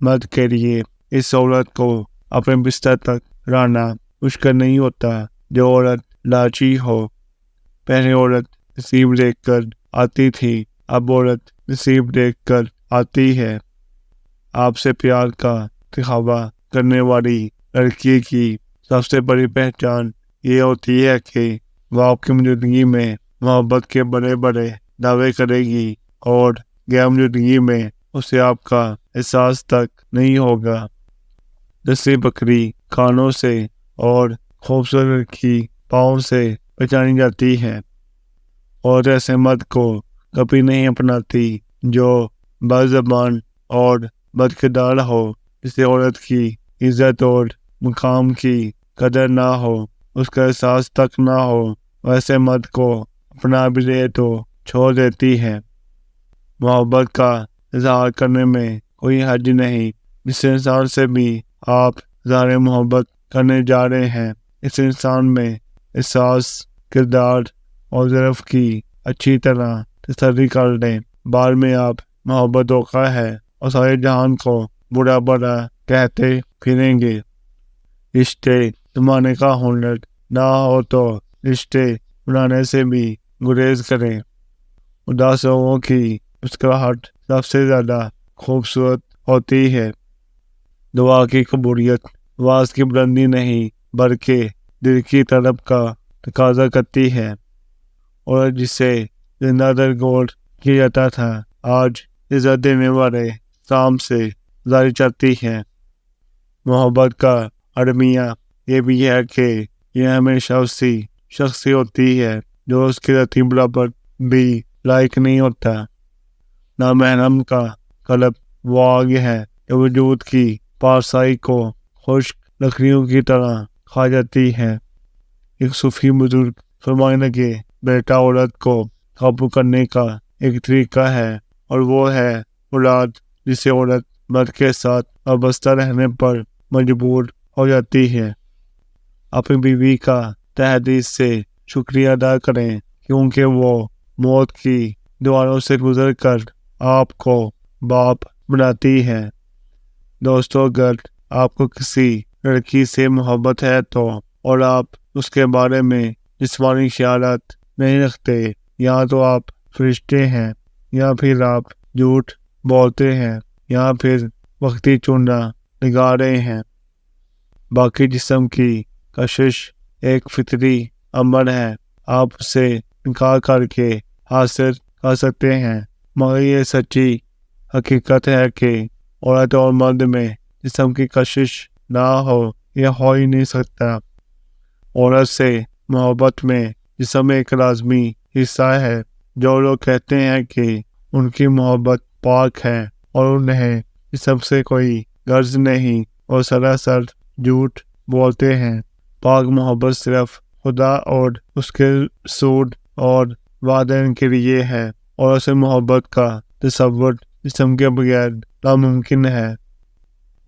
मर्द के लिए इस औरत को अपने बिस्तर तक लाना मुश्किल नहीं होता जो औरत लाची हो। पहले औरत नसीब देखकर आती थी, अब औरत नसीब देखकर आती है। आपसे प्यार का दिखावा करने वाली लड़की की सबसे बड़ी पहचान ये होती है कि वह आपकी मौजूदगी में मोहब्बत के बड़े बड़े दावे करेगी और गैर मौजूदगी में उसे आपका एहसास तक नहीं होगा। जैसे बकरी कानों से और खूबसूरत लड़की पाँव से पहचानी जाती है, और ऐसे मर्द को कभी नहीं अपनाती जो बदज़बान और बदकिरदार हो, जिसे औरत की इज्जत और मुकाम की कदर ना हो, उसका एहसास तक ना हो। वैसे मर्द को अपना भी ले तो छोड़ देती है। मोहब्बत का इजहार करने में कोई हर्ज नहीं। जिस इंसान से भी आप इजहार मोहब्बत करने जा रहे हैं, इस इंसान में एहसास, किरदार और ज़रफ़ की अच्छी तरह तसल्ली कर लें। बाद में आप मोहब्बत धोखा है और सारे जहान को बुरा भला कहते फिरेंगे। रिश्ते जमाने का हुनर ना हो तो रिश्ते बनाने से भी गुरेज करें। उदास लोगों की मुस्कुराहट सबसे ज़्यादा खूबसूरत होती है। दुआ की कबूलियत आवाज़ की बुलंदी नहीं बल्कि दिल की तड़प का तकाजा करती है, और जिसे जिंदा दिल गौर किया जाता था आज इज्जत देने वाले शाम से जारी चलती है। मोहब्बत का अलमिया ये भी है कि यह हमेशा उसी शख्स से होती है जो उसके रतीब बराबर भी लायक नहीं होता। नामहरम का कल्ब वो आग है जो वजूद की पारसाई को खुश्क लकड़ियों की तरह खा जाती है। एक सूफी बुजुर्ग फरमाने लगे, बेटा औरत को काबू करने का एक तरीका है, और वो है औलाद, जिसे औरत मर्द के साथ वाबस्ता रहने पर मजबूर हो जाती है। अपनी बीवी का तहे दिल से शुक्रिया अदा करें क्योंकि वो मौत की दीवारों से गुजर कर आपको बाप बनाती है। दोस्तों, अगर आपको किसी लड़की से मोहब्बत है तो और आप उसके बारे में जिस्मानी ख्यालात नहीं रखते, या तो आप फरिश्ते हैं या फिर आप झूठ बोलते हैं या फिर वक्ती चूना लगा रहे हैं। बाकी जिस्म की कशिश एक फितरी अमल है, आप उसे इनकार करके हासिल कर सकते हैं, मगर ये सच्ची हकीकत है कि औरत और मर्द में जिस्म की कशिश ना हो, यह हो ही नहीं सकता। औरत से मोहब्बत में जिस्म एक लाजमी हिस्सा है। जो लोग कहते हैं कि उनकी मोहब्बत पाक है और उन्हें जिस्म से कोई गर्ज नहीं, और सरासर झूठ बोलते हैं। पाक मोहब्बत सिर्फ खुदा और उसके रसूल और वादन के लिए है, और उसे मोहब्बत का तसव्वुर जिस्म के बगैर नामुमकिन है।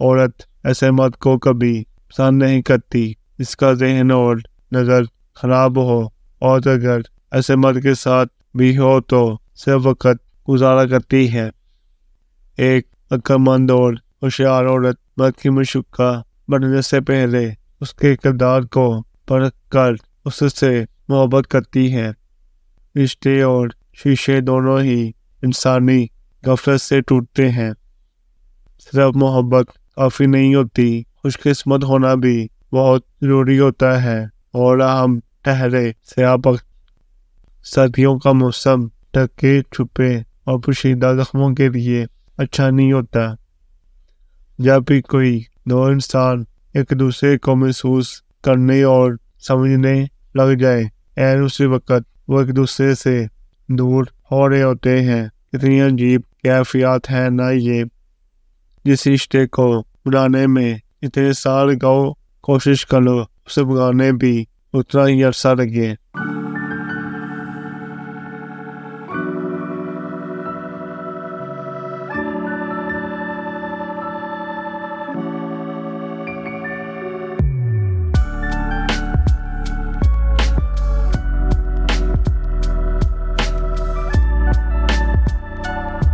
औरत ऐसे मर्द को कभी पसंद नहीं करती जिसका ज़हन और नज़र खराब हो, और अगर ऐसे मर्द के साथ भी हो तो सिर्फ वक़्त गुजारा करती है। एक अक्लमंद और होशियार औरत मर्द की मशूक़ा बनने से पहले उसके किरदार को परख कर उससे मोहब्बत करती है। रिश्ते और शीशे दोनों ही इंसानी गफलत से टूटते हैं। सिर्फ मोहब्बत काफ़ी नहीं होती, खुशकिस्मत होना भी बहुत ज़रूरी होता है। और हम ठहरे स्याह सर्दियों का मौसम ढके छुपे और पोशीदा जख्मों के लिए अच्छा नहीं होता। जब भी कोई दो इंसान एक दूसरे को महसूस करने और समझने लग जाए, ऐन उसी वक्त वो एक दूसरे से दूर हो रहे होते हैं। कितनी अजीब कैफियत है ना ये। जिस रिश्ते को बनाने में इतने साल लगाओ, कोशिश करो उसे बनाने भी उतना ही अरसा लगे।